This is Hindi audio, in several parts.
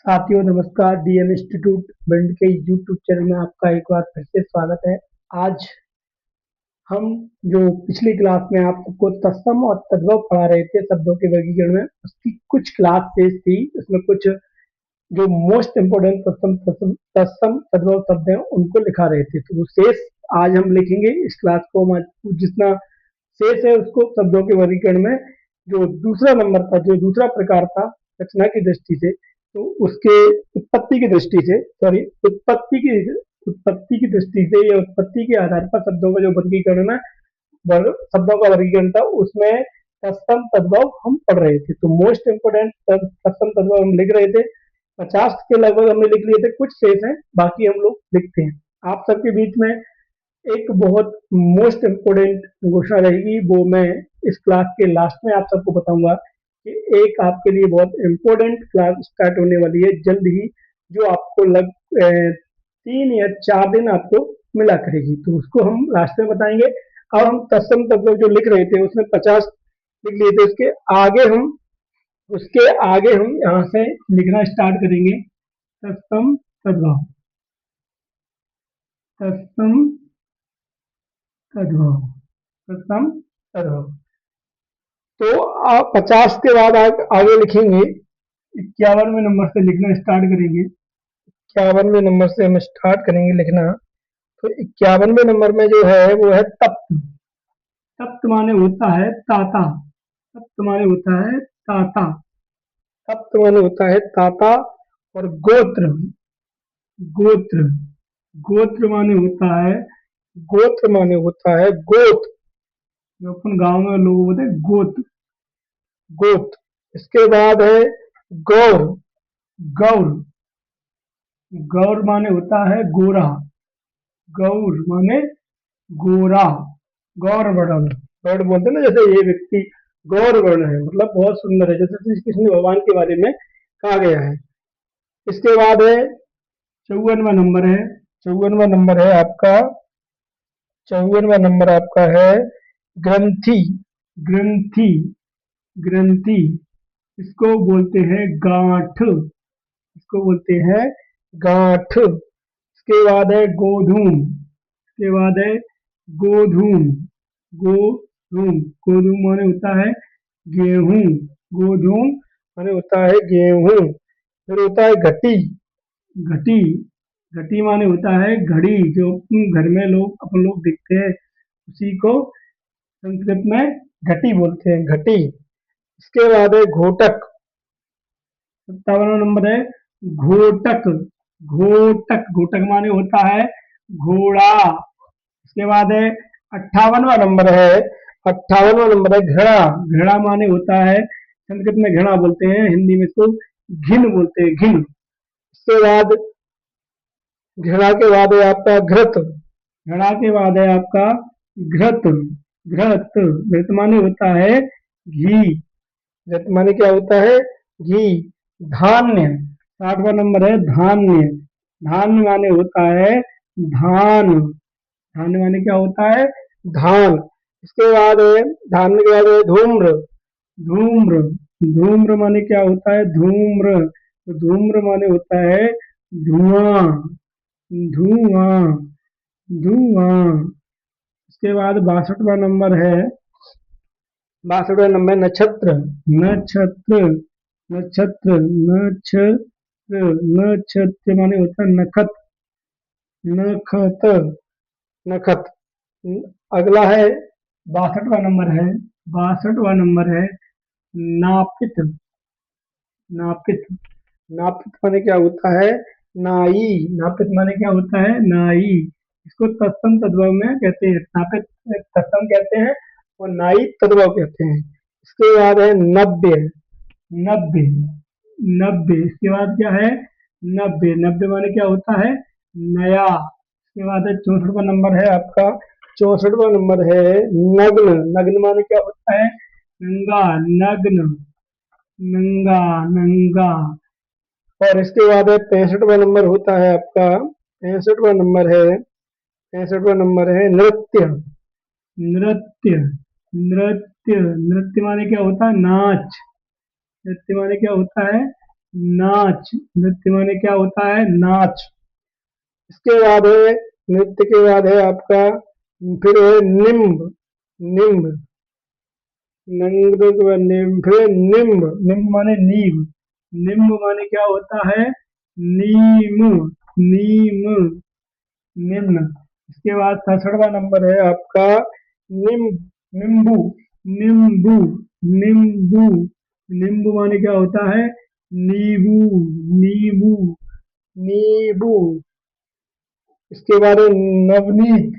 साथियों नमस्कार। डीएम इंस्टीट्यूट भिंड के यूट्यूब चैनल में आपका एक बार फिर से स्वागत है। आज हम जो पिछली क्लास में आप सबको तत्सम और तद्भव पढ़ा रहे थे शब्दों के वर्गीकरण में, उसकी कुछ क्लास शेष थी। उसमें कुछ जो मोस्ट इम्पोर्टेंट तत्सम तत्सम तत्सम तद्भव शब्द हैं उनको लिखा रहे थे, तो वो शेष आज हम लिखेंगे। इस क्लास को हम आज जितना शेष है उसको शब्दों के वर्गीकरण में जो दूसरा नंबर था, जो दूसरा प्रकार था रचना की दृष्टि से, तो उसके उत्पत्ति की दृष्टि से, सॉरी, उत्पत्ति की दृष्टि से या उत्पत्ति के आधार पर शब्दों का जो वर्गीकरण है, शब्दों का वर्गीकरण था, उसमें तत्सम तद्भव हम पढ़ रहे थे। तो मोस्ट इंपोर्टेंट तत्सम तद्भव हम लिख रहे थे। 50 के लगभग हमने लिख लिए थे, कुछ शेष हैं, बाकी हम लोग लिखते हैं। आप सबके बीच में एक बहुत मोस्ट इम्पोर्टेंट घोषणा रहेगी, वो मैं इस क्लास के लास्ट में आप सबको बताऊंगा कि एक आपके लिए बहुत इम्पोर्टेंट क्लास स्टार्ट होने वाली है जल्द ही, जो आपको 3 या 4 दिन आपको मिला करेगी, तो उसको हम लास्ट में बताएंगे। अब हम तत्सम तत्व जो लिख रहे थे उसमें 50 लिख लिए थे, उसके आगे हम यहाँ से लिखना स्टार्ट करेंगे। तत्सम तद्भव, तत्सम तद्भव, तत्सम तद्भव। तो आप 50 के बाद आगे लिखेंगे। 51वें नंबर से लिखना स्टार्ट करेंगे। 51वें नंबर से हम स्टार्ट करेंगे लिखना। तो 51वें नंबर में जो है वो है तप्त। तप्त माने होता है ताता। तप्त माने होता है ताता। तप्त माने होता है ताता। और गोत्र, गोत्र, गोत्र माने होता है, गोत्र माने होता है गोत। जो अपन गांव में लोग बोलते हैं गोत, गोत। इसके बाद है गौर, गौर, गौर माने होता है गोरा। गौर माने गोरा, गौर वर्ण, गौर बोलते हैं ना, जैसे ये व्यक्ति गौर वर्ण है, मतलब बहुत सुंदर है, जैसे श्री कृष्ण भगवान के बारे में कहा गया है। इसके बाद है 54वां नंबर है। 54वां नंबर है आपका, 54वां नंबर आपका है ग्रंथि, ग्रंथि, ग्रंथि। इसको बोलते हैं गांठ, इसको बोलते हैं गांठ। इसके बाद है गोधूम, इसके बाद है गोधूम, गोधूम, गोधूम माने होता है गेहूं, गोधूम माने होता है गेहूं। फिर होता है घटी, घटी, घटी माने होता है घड़ी, जो घर में लोग अपन लोग देखते हैं, उसी को संस्कृत में घटी बोलते हैं, घटी। इसके बाद है घोटक। 57वां नंबर है घोटक, घोटक, घोटक माने होता है घोड़ा। इसके बाद है 58वां नंबर है, 58वां नंबर है घड़ा। घड़ा माने होता है, संस्कृत में घड़ा बोलते हैं, हिंदी में इसको घिन बोलते हैं, घिन। इसके बाद घड़ा के बाद है आपका घृत, घड़ा के बाद है आपका घृत, घृत, घृत माने होता है घी। घृत माने क्या होता है? घी। धान्य, 60वां नंबर है धान्य। धान्य माने होता है धान। धान्य माने क्या होता है? धान। इसके बाद है, धान्य के बाद है धूम्र, धूम्र, धूम्र माने क्या होता है? धूम्र। तो धूम्र माने होता है धुआं, धुआं, धुआं। इसके बाद 62वां नंबर है, 62वां नंबर नक्षत्र, नक्षत्र, नक्षत्र, नक्षत्र, नक्षत्र माने होता है नखत, नखत, नखत। अगला है 62वां नंबर है, 62वां नंबर है नापित, नापित, नापित माने क्या होता है? नाई। नापित माने क्या होता है? नाई। इसको तत्सम तद्भव में कहते हैं, नापित तत्सम कहते हैं और नाई तद्भव कहते हैं। इसके बाद है नब्बे, नब्बे, नब्बे। इसके बाद क्या है? नब्बे, नब्बे माने क्या होता है? नया। इसके बाद है 64वां नंबर है आपका, 64वां नंबर है नग्न। नग्न माने क्या होता है? नंगा, नग्न, नंगा, नंगा। और इसके बाद है 65वां नंबर होता है आपका, 65वां नंबर है, 65वां नंबर है नृत्य, नृत्य, नृत्य, नृत्य माने क्या होता है? नाच। नृत्य माने क्या होता है? नाच, नृत्य माने क्या होता है? नाच। इसके बाद है, नृत्य के बाद है आपका, फिर है निम्ब। निम्ब, नंग के बाद निम्ब, फिर निम्ब। निम्ब माने नीम। निम्ब माने क्या होता है? नीम। नीम, निम्न। इसके बाद 66वां नंबर है आपका निम नींबू। नींबू, नींबू। नींबू माने क्या होता है? नींबू। नींबू, नींबू। इसके बाद है नवनीत।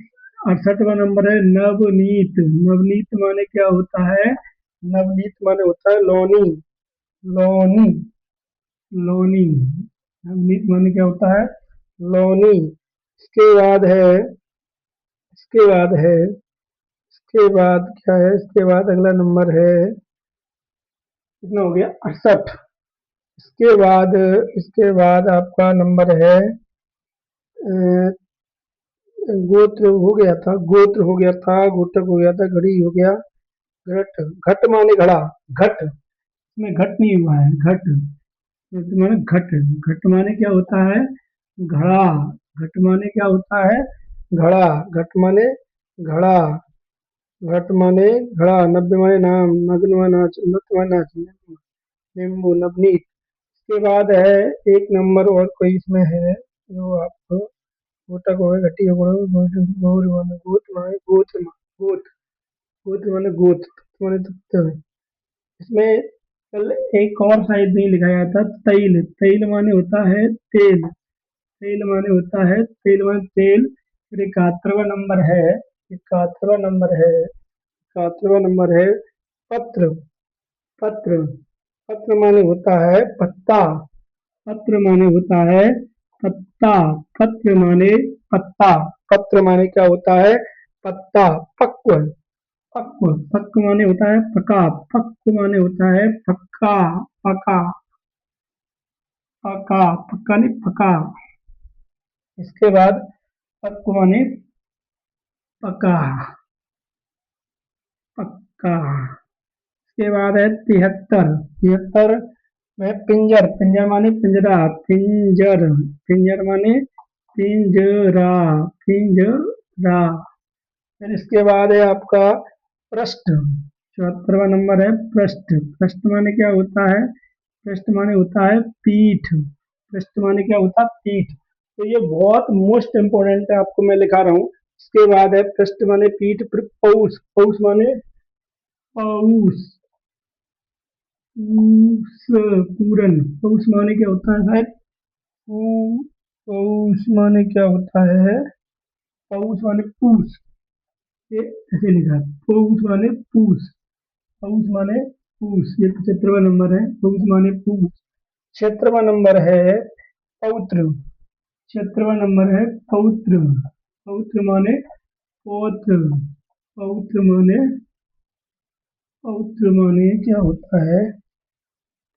68वां नंबर है नवनीत। नवनीत माने क्या होता है? नवनीत माने होता है लौनी। लौनी, लौनी। नवनीत माने क्या होता है? लौनी। इसके बाद है, इसके बाद है, इसके बाद क्या है? इसके बाद अगला नंबर है, कितना हो गया? 68। इसके बाद, इसके बाद आपका नंबर है अ, गोत्र हो गया था, गोत्र हो गया था, गोटक हो गया था, घड़ी हो गया, घट। घट माने घड़ा। घट, इसमें घट नहीं हुआ है, घट। घट माने घट। घट माने क्या होता है? घड़ा। घट माने क्या होता है? घड़ा। घट माने घड़ा। घट माने घड़ा। नब्बे माने नाम। नग्न माने नाच। नृत्य माने नाच। नींबू, नवनीत। इसके बाद है एक नंबर और कोई इसमें है जो आपको, गोटक हो गया, घटी हो गया, गौर माने गोत माने गोत। गोत, गोत माने गोत, तत्व माने तत्व। इसमें कल एक और शायद नहीं लिखाया था, तैल। तैल माने होता है तेल। तेल माने होता है, तेल माने तेल। फिर 71वां नंबर है, 71वां नंबर है, 71वां नंबर है पत्र। पत्र, पत्र माने होता है पत्ता। पत्र माने होता है पत्ता। पत्र माने पत्ता। पत्र माने क्या होता है? पत्ता। पक्व, पक्व। पक्व माने होता है पका। पक्व माने होता है पक्का। पका, पका। पक्का नहीं, पका। इसके बाद पक्व माने पका, पक्का। इसके बाद है 73। 73 में पिंजर। पिंजर माने पिंजरा। पिंजर, पिंजर माने पिंजरा। पिंजरा। फिर इसके बाद है आपका पृष्ठ। 74वां नंबर है पृष्ठ। पृष्ठ माने क्या होता है? पृष्ठ माने होता है पीठ। पृष्ठ माने क्या होता है? पीठ। तो ये बहुत मोस्ट इंपोर्टेंट है, आपको मैं लिखा रहा हूँ। इसके बाद है पृष्ठ माने पीठ, फिर पौष। पौष माने पौष। पूस, पूरन। पौष माने क्या होता है सर? पौष माने क्या होता है? पौष माने पूस। ये ऐसे लिखा है, पौष माने पूस। पौष माने पूस। ये 75वां नंबर है, पौष माने पूस। 76वां नंबर है पौत्र। 76वां नंबर है पौत्र। पौत्र माने पौत्र। पौत्र माने, पौत्र माने क्या होता है?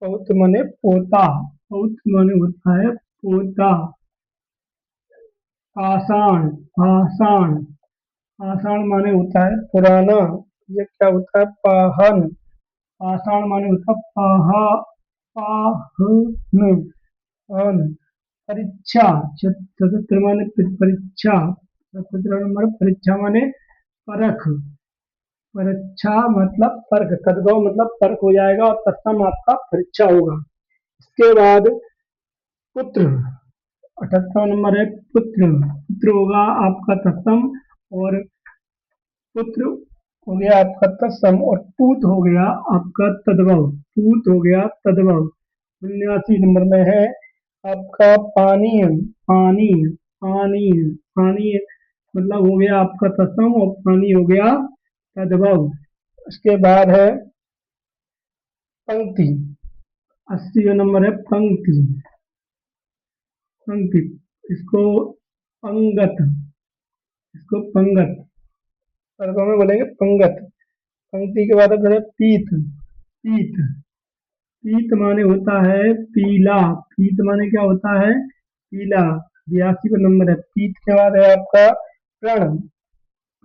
पौत्र माने पोता। पौत्र माने होता है पोता। पाषाण, पाषाण। पाषाण माने होता है पुराना। ये क्या होता है? पाहन। पाषाण माने होता है पाहन। पाहन। परीक्षा। 77 माने परीक्षा। 77 नंबर परीक्षा माने परख। परीक्षा मतलब परख, तद्भव मतलब परख हो जाएगा, और तत्सम आपका परीक्षा होगा। इसके बाद पुत्र। 78वां नंबर है पुत्र। पुत्र होगा आपका तत्सम, और पुत्र हो गया आपका तत्सम, और पूत हो गया आपका तद्भव। पूत हो गया तद्भव। 79 नंबर में है आपका पानी। पानी, पानी। पानी मतलब हो गया आपका तत्सम, और पानी हो गया तद्भव। उसके बाद है पंक्ति। 80वां नंबर है पंक्ति। पंक्ति, इसको पंगत, इसको पंगत, तर्कों में बोलेंगे पंगत। पंक्ति के बाद है पीत। पीत, पीत माने होता है पीला। पीत माने क्या होता है? पीला। 82वां नंबर है पीत के बाद है आपका प्रण।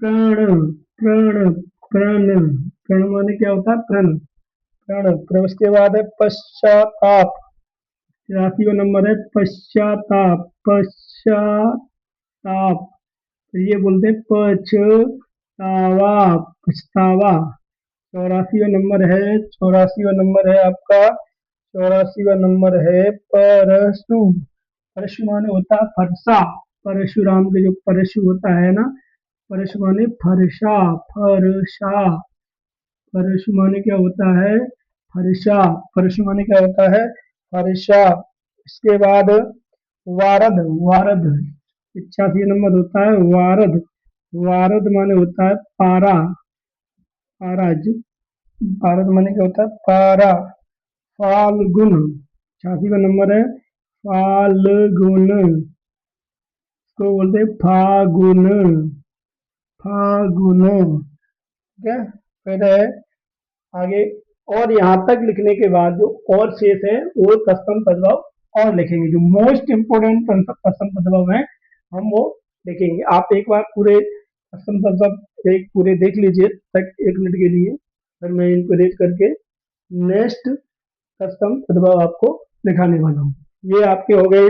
प्रण, प्रण, प्रण। प्रण माने क्या होता है? प्रण, प्रण। फिर उसके बाद है पश्चाताप। 84वां नंबर है पश्चाताप, पश्चाताप, तो ये बोलते हैं पछतावा, पछतावा। 84वां नंबर है, 84वां नंबर है आपका, 84वां नंबर है परशु। परशु माने होता है फरसा, परशुराम के जो परशु होता है ना, परशु माने फरसा, फरसा, परशु माने क्या होता है, फरसा, परशु माने क्या होता है, फरसा। इसके बाद वारद, वारद, 85 नंबर होता है वारद, वारद माने होता है पारा, पाराज, पारद माने क्या होता है पारा। फाल्गुन, 86वां नंबर है फाल्गुन, इसको बोलते हैं फागुन, फागुन, ठीक है। फिर है आगे, और यहाँ तक लिखने के बाद जो और शेष है वो कस्टम पदभाव और लिखेंगे, जो मोस्ट इम्पोर्टेंट कस्टम पदभाव है हम वो लिखेंगे। आप एक बार पूरे कस्टम पदभाव एक पूरे देख लीजिए तक 1 मिनट के लिए, फिर मैं इनको रेज करके नेक्स्ट कस्टम पदभाव आपको दिखाने वाला हूँ। ये आपके हो गए।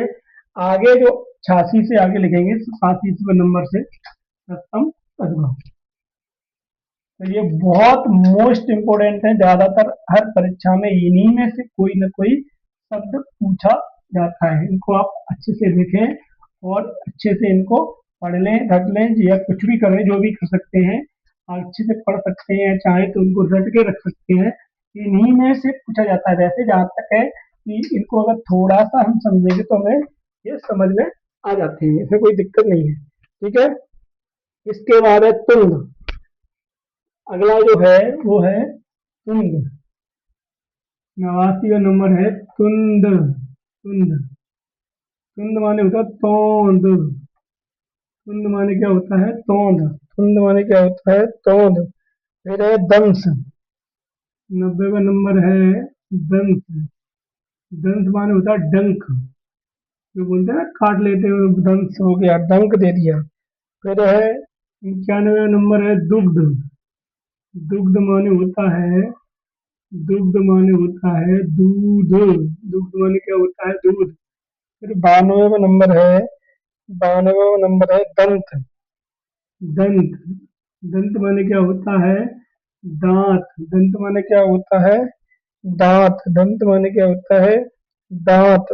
आगे जो 86 से आगे लिखेंगे 87वें नंबर से कस्टम पदभाव, तो ये बहुत मोस्ट इम्पोर्टेंट है, ज्यादातर हर परीक्षा में इन्हीं में से कोई ना कोई शब्द पूछा जाता है। इनको आप अच्छे से लिखें और अच्छे से इनको पढ़ लें, रट लें, या कुछ भी करें, जो भी कर सकते हैं आप अच्छे से पढ़ सकते हैं, चाहे तो उनको रट के रख सकते हैं। इन्हीं में से पूछा जाता है। वैसे जहाँ तक है कि इनको अगर थोड़ा सा हम समझेंगे तो हमें ये समझ में आ जाते हैं, इसमें कोई दिक्कत नहीं है, ठीक है। इसके बाद है तुंग। अगला जो है वो है तुंद। 89वां नंबर है तुंद, तुंद, तुंद माने होता है तोंद, तुंद माने क्या होता है तोंद, तुंद माने क्या होता है तोंद। फिर है दंश। 90वां नंबर है दंश, दंश माने होता है डंक, जो बोलते हैं ना काट लेते हैं, दंश हो गया, डंक दे दिया। फिर है 91वां नंबर है दुग्ध, दुग्ध माने होता है, दुग्ध माने होता है दूध, दुग्ध माने क्या होता है दूध। फिर 92वां नंबर है, 92वां नंबर है दंत, दंत, दंत माने क्या होता है दांत, दंत माने क्या होता है दांत, दंत माने क्या होता है दांत,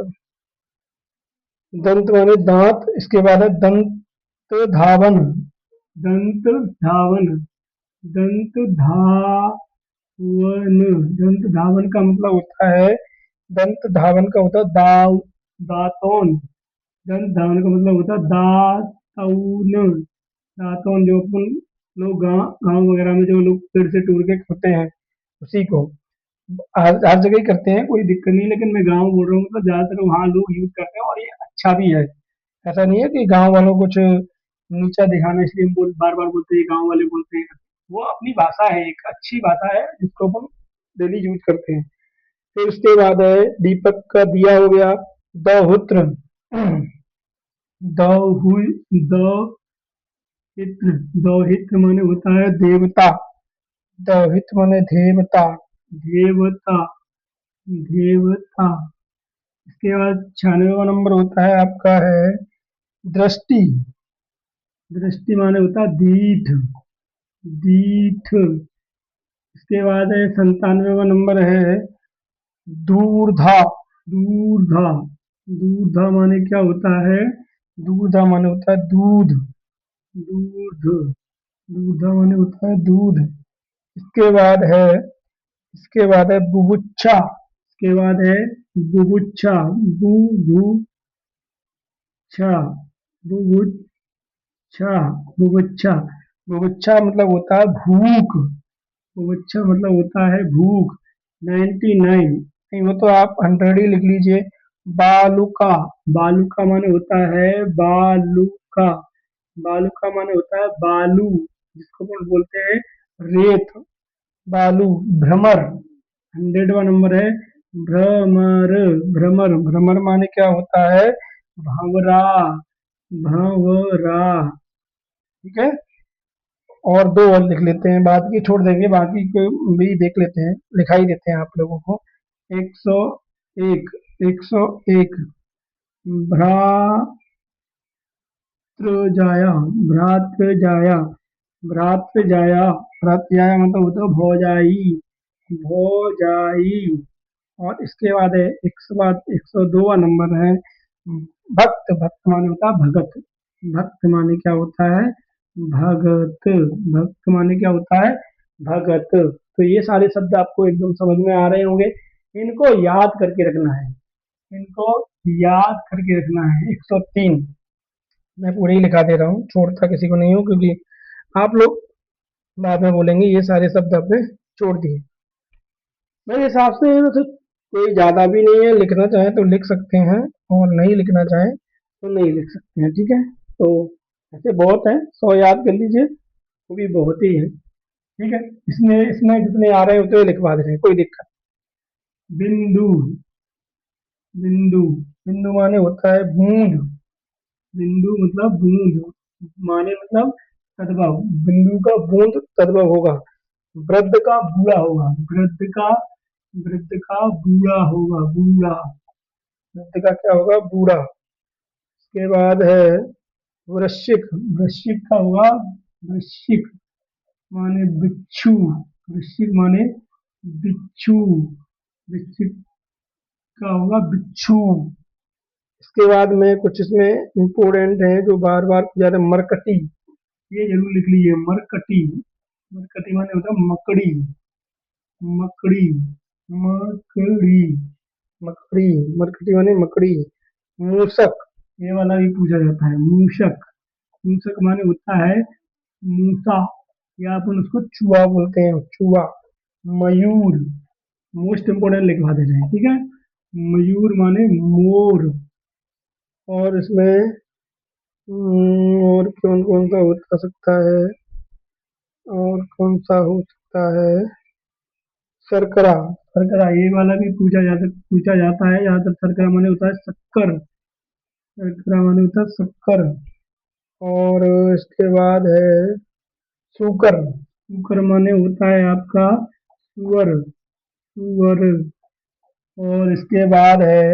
दंत माने दांत। इसके बाद है दंत धावन, दंत धावन, दंत धावन, दंत धावन का मतलब होता है, दंत धावन का होता है दाव, दातौन, दंत धावन का मतलब होता है दातौन, दातौन, जो अपन लोग गांव गांव वगैरह में जो लोग पेड़ से तोड़ के खाते हैं उसी को हर जगह ही करते हैं, कोई दिक्कत नहीं, लेकिन मैं गांव बोल रहा हूँ, मतलब ज्यादातर वहाँ लोग यूज करते हैं और ये अच्छा भी है। ऐसा नहीं है कि गांव वालों को कुछ नीचा दिखाना इसलिए बोल बार बार बोलते हैं, गांव वाले बोलते हैं, वो अपनी भाषा है, एक अच्छी भाषा है जिसको अपन डेली यूज करते हैं। फिर उसके बाद है दीपक का दिया हो गया, दहुत्र, दहु, दहित्र, दहित्र माने होता है देवता, दहित माने देवता, देवता, देवता। इसके बाद 96वां नंबर होता है आपका है दृष्टि, दृष्टि माने होता है दीठ, दीठ। इसके बाद है 97वां नंबर है दूरधा, दूरधा, दूरधा माने क्या होता है, दूरधा माने होता है दूध, दूध, दूरधा माने होता है दूध। इसके बाद है, इसके बाद है बुभुक्षा, इसके बाद है बुभुक्षा, बुभुक्षा, बुभुक्षा, बुभुक्षा, बुभुक्षा मतलब होता है भूख, बुभुक्षा मतलब होता है भूख। 99, नहीं वो तो आप 100 ही लिख लीजिए। बालुका, बालुका माने होता है बालुका, बालुका माने होता है बालू, जिसको अपन बोलते हैं रेत, बालू। भ्रमर, 100वां नंबर है भ्रमर, भ्रमर, भ्रमर माने क्या होता है भंवरा, भंवरा, ठीक है। और दो और लिख लेते हैं, बाकी छोड़ देंगे, बाकी को भी देख लेते हैं, लिखा ही देते हैं आप लोगों को। 101, 101 भ्रातृजाया, भ्रातृजाया, भ्रातृजाया, भ्रातृजाया मतलब होता है भौजाई, भौजाई। और इसके बाद है 102 नंबर है भक्त, भक्त माने होता है भगत, भक्त माने क्या होता है भगत, भक्त माने क्या होता है भगत। तो ये सारे शब्द आपको एकदम समझ में आ रहे होंगे, इनको याद करके रखना है, इनको याद करके रखना है। 103 मैं पूरे ही लिखा दे रहा हूँ, छोड़ता किसी को नहीं हूँ, क्योंकि आप लोग बाद में बोलेंगे ये सारे शब्द आपने छोड़ दिए। मेरे हिसाब से वैसे कोई ज़्यादा भी नहीं है, लिखना चाहे तो लिख सकते हैं और नहीं लिखना चाहे तो नहीं लिख सकते हैं, ठीक है। तो ऐसे बहुत है, 100 याद कर लीजिए, वो भी बहुत ही है, ठीक है। इसमें इसमें जितने आ रहे हैं उतने लिखवा दे रहे हैं, कोई दिक्कत। बिंदु, बिंदु, बिंदु माने होता है बूंद, बिंदु मतलब बूंद, माने मतलब तद्भव, बिंदु का बूंद तद्भव होगा। वृद्ध का बूढ़ा होगा, वृद्ध का बूढ़ा होगा, बूढ़ा, वृद्ध का क्या होगा बूढ़ा। उसके बाद है वृश्चिक, वृश्चिक का होगा वृश्चिक माने बिच्छू, वृश्चिक माने बिच्छू, वृश्चिक का होगा बिच्छू। इसके बाद में कुछ इसमें इम्पोर्टेंट है जो बार बार पूछा जाता है, मरकटी, ये जरूर लिख लीजिए मरकटी, मरकटी माने होता है मकड़ी, मकड़ी, मकड़ी, मकड़ी, मरकटी माने मकड़ी। मूसक, ये वाला भी पूछा जाता है मूषक, मूसक माने होता है मूसा, या अपन उसको चूहा बोलते हैं, चूहा। मयूर, मोस्ट इम्पोर्टेंट लिखवा दे रहे हैं, ठीक है। मयूर माने मोर। और इसमें और कौन कौन सा हो सकता है, और कौन सा हो सकता है, शर्करा, शर्करा ये वाला भी पूछा जाता है, यहाँ तक शर्करा माने होता है शक्कर, शर्करा माने होता है शक्कर। और इसके बाद है सुकर, सुकर माने होता है आपका सुअर, सुअर। और इसके बाद है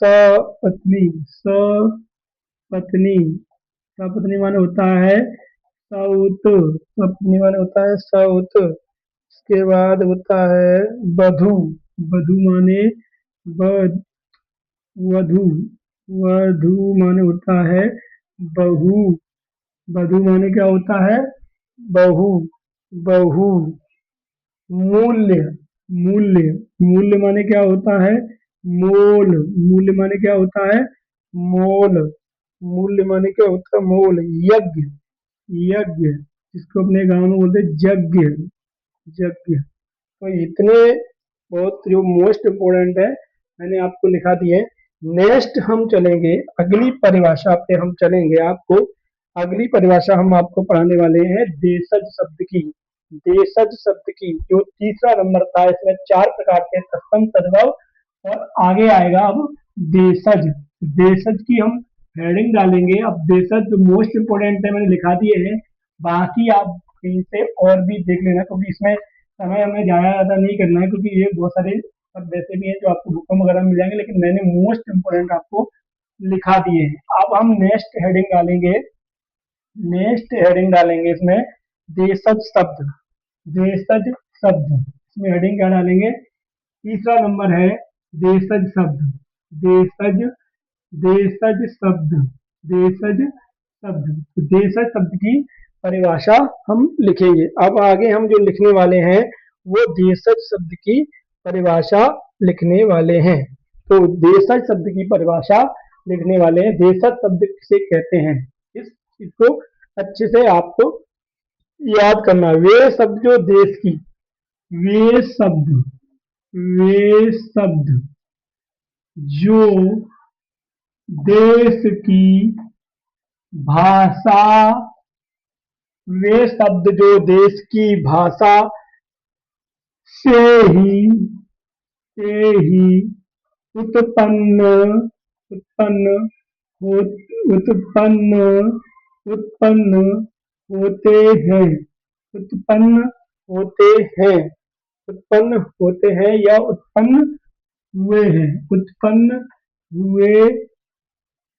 सपत्नी, सपत्नी, सपत्नी माने होता है साउथ, सपत्नी माने होता है साउथ। इसके बाद होता है वधु, वधु माने वध, वधु, वधु माने होता है बहू, वधु माने क्या होता है बहू, बहू। मूल्य, मूल्य, मूल्य माने क्या होता है मोल, मूल्य माने क्या होता है मोल, मूल्य माने क्या होता है मोल। यज्ञ, यज्ञ जिसको अपने गांव में बोलते हैं यज्ञ, यज्ञ। तो इतने बहुत जो मोस्ट इम्पोर्टेंट है मैंने आपको लिखा दिए। नेक्स्ट हम चलेंगे अगली परिभाषा पे, हम चलेंगे आपको अगली परिभाषा हम आपको पढ़ाने वाले हैं देशज शब्द की, देशज शब्द की जो तीसरा नंबर था। इसमें 4 प्रकार के तत्सम तद्भव और आगे आएगा अब देशज, देशज की हम हेडिंग डालेंगे। अब देशज जो मोस्ट इम्पोर्टेंट है मैंने लिखा दिए हैं, बाकी आप कहीं से और भी देख लेना, क्योंकि इसमें समय हमें ज़्यादा नहीं करना है, क्योंकि ये बहुत सारे शब्द ऐसे भी हैं जो आपको बुकों वगैरह में मिल जाएंगे, लेकिन मैंने मोस्ट इम्पोर्टेंट आपको लिखा दिए हैं। अब हम नेक्स्ट हेडिंग डालेंगे, नेक्स्ट हेडिंग डालेंगे इसमें देशज शब्द, देशज शब्द। इसमें हेडिंग क्या डालेंगे, तीसरा नंबर है देशज शब्द, देशज, देशज शब्द, देशज शब्द। तो देशज शब्द की परिभाषा हम लिखेंगे। अब आगे हम जो लिखने वाले हैं वो देशज शब्द की परिभाषा लिखने वाले हैं। तो देशज शब्द की परिभाषा लिखने वाले हैं, देशज शब्द किसे कहते हैं, इस चीज को अच्छे से आपको याद करना। वे शब्द जो देश की, वे शब्द, वे शब्द जो देश की भाषा, वे शब्द जो देश की भाषा से ही, से ही उत्पन्न, उत्पन्न हो, उत्पन्न, उत्पन्न होते हैं, उत्पन्न होते हैं, उत्पन्न होते हैं या उत्पन्न हुए हैं, उत्पन्न हुए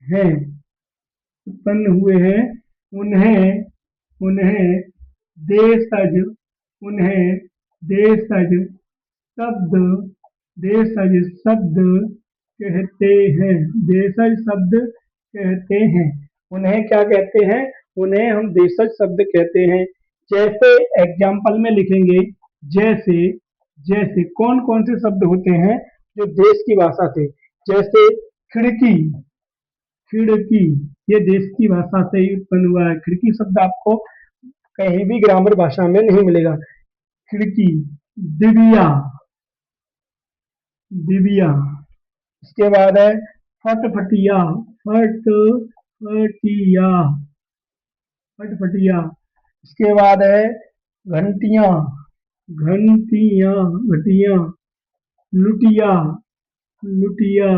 हैं, उत्पन्न हुए हैं, उन्हें उन्हें देशज, उन्हें देशज शब्द, देशज शब्द कहते हैं, देशज शब्द कहते हैं। उन्हें क्या कहते हैं? उन्हें हम देशज शब्द कहते हैं। जैसे एग्जाम्पल में लिखेंगे, जैसे जैसे कौन कौन से शब्द होते हैं जो देश की भाषा से, जैसे खिड़की, खिड़की ये देश की भाषा से ही उत्पन्न हुआ है। खिड़की शब्द आपको कहीं भी ग्रामर भाषा में नहीं मिलेगा। खिड़की, दिव्या, दिव्या। इसके बाद है फटफटिया, फटफटिया, फटफटिया। इसके बाद है घंटिया, घंटिया, घटिया। लुटिया, लुटिया,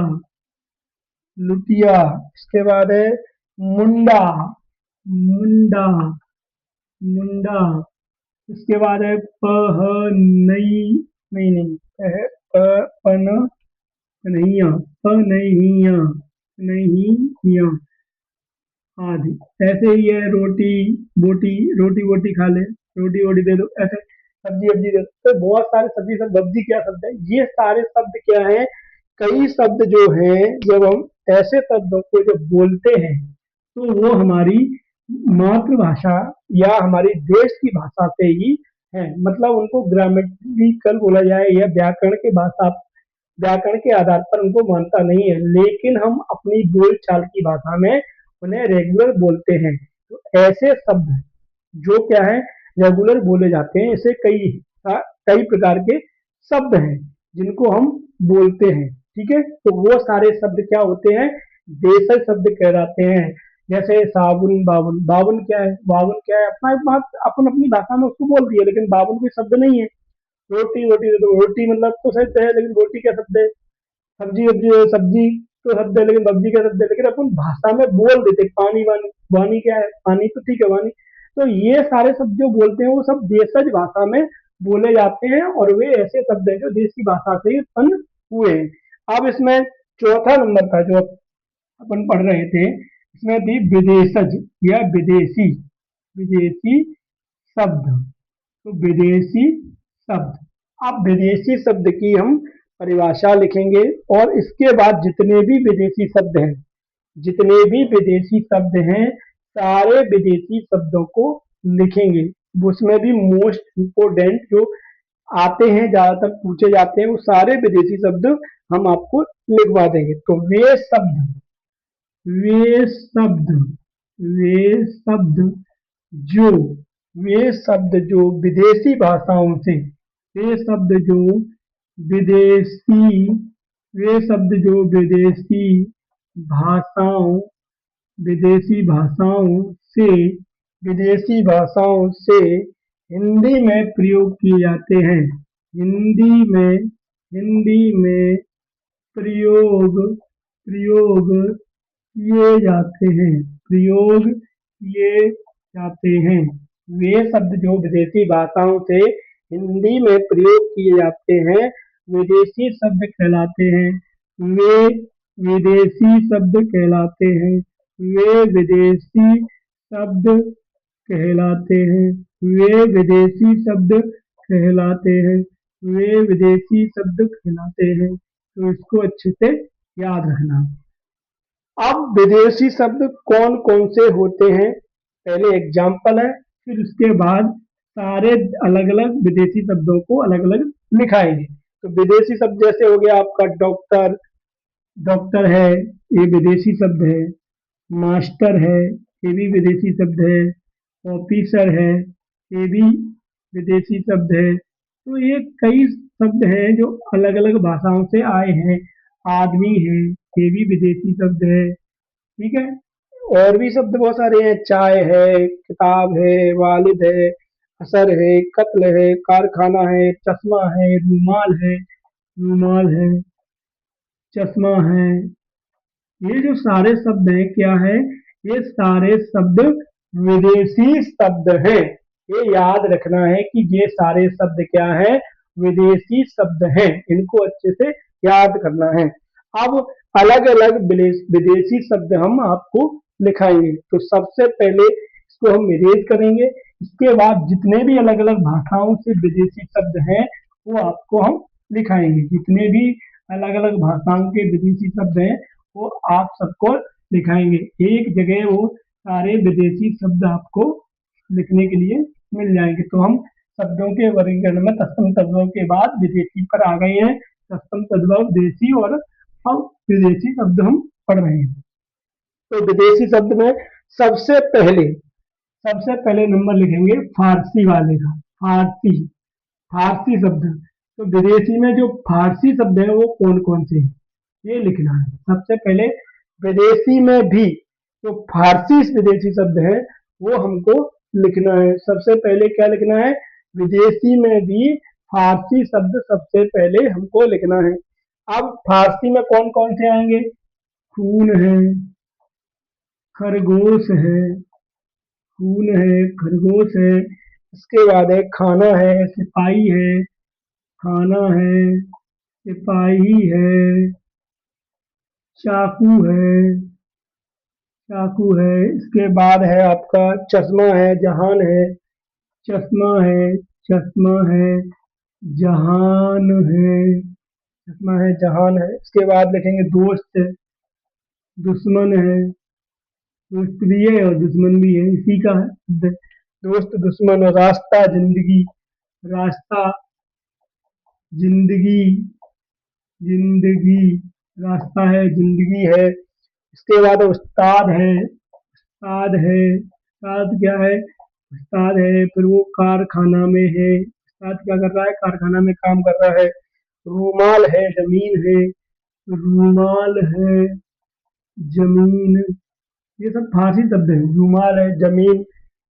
लुटिया। इसके बाद है मुंडा, मुंडा, मुंडा। इसके बाद है पहनई, नहीं नहीं, पन कन्हैया, कन्हैया, कन्हैया आदि। ऐसे ही है रोटी बोटी, रोटी बोटी खा ले, रोटी वोटी दे दो, ऐसे सब्जी वब्जी दे दो। तो बहुत सारे सब्जी, सब सब्जी क्या शब्द है? ये सारे शब्द क्या है? कई शब्द जो हैं, जब हम ऐसे शब्दों को जब बोलते हैं तो वो हमारी मातृभाषा या हमारी देश की भाषा से ही है। मतलब उनको ग्रामेटिकल बोला जाए या व्याकरण के भाषा, व्याकरण के आधार पर उनको मानता नहीं है, लेकिन हम अपनी बोलचाल की भाषा में उन्हें रेगुलर बोलते हैं। तो ऐसे शब्द जो क्या है, रेगुलर बोले जाते हैं, ऐसे कई प्रकार के शब्द हैं जिनको हम बोलते हैं। ठीक है, तो वो सारे शब्द क्या होते हैं? देशज शब्द कहलाते हैं। जैसे साबुन, बाबुन। बाबुन क्या है? बाबुन क्या है? अपना एक बात अपन अपनी भाषा में उसको बोल दिए, लेकिन बाबुन कोई शब्द नहीं है। रोटी वोटी दे दो, रोटी मतलब तो सही है, लेकिन रोटी क्या शब्द है? सब्जी वब्जी, सब्जी तो शब्द है, लेकिन सब्जी क्या शब्द है? लेकिन अपन भाषा में बोल देते। पानी वानी, वानी क्या है? पानी तो ठीक है, वानी। तो ये सारे शब्द जो बोलते हैं वो सब देशज भाषा में बोले जाते हैं, और वे ऐसे शब्द हैं जो देश की भाषा से ही उत्पन्न हुए हैं। अब इसमें चौथा नंबर था जो अपन पढ़ रहे थे, इसमें थी विदेशज या विदेशी, विदेशी शब्द। तो विदेशी शब्द, अब विदेशी शब्द की हम परिभाषा लिखेंगे, और इसके बाद जितने भी विदेशी शब्द हैं, जितने भी विदेशी शब्द हैं, सारे विदेशी शब्दों को लिखेंगे। उसमें भी मोस्ट इम्पोर्टेंट जो आते हैं, ज्यादातर पूछे जाते हैं, वो सारे विदेशी शब्द हम आपको लिखवा देंगे। तो वे शब्द, वे शब्द जो, वे शब्द जो विदेशी भाषाओं से, वे शब्द जो विदेशी, वे शब्द जो भाषाओं विदेशी भाषाओं से विदेशी भाषाओं से हिंदी में प्रयोग किए जाते हैं। हिंदी में, हिंदी में प्रयोग प्रयोग किए जाते हैं, प्रयोग किए जाते हैं। वे शब्द जो विदेशी भाषाओं से हिंदी में प्रयोग किए जाते हैं, विदेशी शब्द कहलाते हैं। वे विदेशी शब्द कहलाते हैं, वे विदेशी शब्द कहलाते हैं, वे विदेशी शब्द कहलाते हैं, वे विदेशी शब्द कहलाते हैं। तो इसको अच्छे से याद रखना। अब विदेशी शब्द कौन कौन से होते हैं, पहले एग्जाम्पल है, फिर उसके बाद सारे अलग अलग विदेशी शब्दों को अलग अलग लिखाएंगे। तो विदेशी शब्द जैसे हो गया आपका डॉक्टर, डॉक्टर है, ये विदेशी शब्द है। मास्टर है, ये भी विदेशी शब्द है। ऑफिसर है, ये भी विदेशी शब्द है। तो ये कई शब्द हैं जो अलग अलग भाषाओं से आए हैं। आदमी है, ये भी विदेशी शब्द है। ठीक है, और भी शब्द बहुत सारे हैं, चाय है, किताब है, वालिद है, असर है, कत्ल है, कारखाना है, चश्मा है, रूमाल है, रूमाल है, चश्मा है। ये जो सारे शब्द हैं क्या है? ये सारे शब्द विदेशी शब्द हैं। ये याद रखना है कि ये सारे शब्द क्या है? विदेशी शब्द हैं। इनको अच्छे से याद करना है। अब अलग अलग विदेशी शब्द हम आपको लिखाएंगे। तो सबसे पहले इसको हम इरेज करेंगे। इसके बाद जितने भी अलग अलग भाषाओं से विदेशी शब्द हैं वो आपको हम लिखाएंगे। जितने भी अलग अलग भाषाओं के विदेशी शब्द हैं वो आप सबको लिखाएंगे। एक जगह वो सारे विदेशी शब्द आपको लिखने के लिए मिल जाएंगे। तो हम शब्दों के वर्गीकरण में तत्सम तद्भव के बाद विदेशी पर आ गए हैं। तत्सम तद्भव देशी और अब विदेशी शब्द हम पढ़ रहे हैं। तो विदेशी शब्द में सबसे पहले सबसे पहले नंबर लिखेंगे फारसी वाले का। फारसी फारसी शब्द। तो विदेशी में जो फारसी शब्द है वो कौन कौन से हैं ये लिखना है। सबसे पहले विदेशी में भी जो फारसी विदेशी शब्द है वो हमको लिखना है। सबसे पहले क्या लिखना है? विदेशी में भी फारसी शब्द सबसे पहले हमको लिखना है। अब फारसी में कौन कौन से आएंगे? खून है, खरगोश है, खून है, खरगोश है। इसके बाद है खाना है, सिपाही है, खाना है, सिपाही है, चाकू है, चाकू है। इसके बाद है आपका चश्मा है, जहान है, चश्मा है, चश्मा है, जहान है, चश्मा है, जहान है। इसके बाद लिखेंगे दोस्त है, दुश्मन है, दोस्त भी है और दुश्मन भी है, इसी का है। दोस्त दुश्मन। रास्ता जिंदगी, रास्ता जिंदगी, जिंदगी, रास्ता है, जिंदगी है। इसके बाद उस्ताद है, उस्ताद है, उस्ताद क्या है? उस्ताद है। फिर वो कारखाना में है, उस्ताद क्या कर रहा है? कारखाना में काम कर रहा है। रूमाल है, जमीन है, रूमाल है, जमीन। ये सब फारसी शब्द है। रूमाल है, जमीन।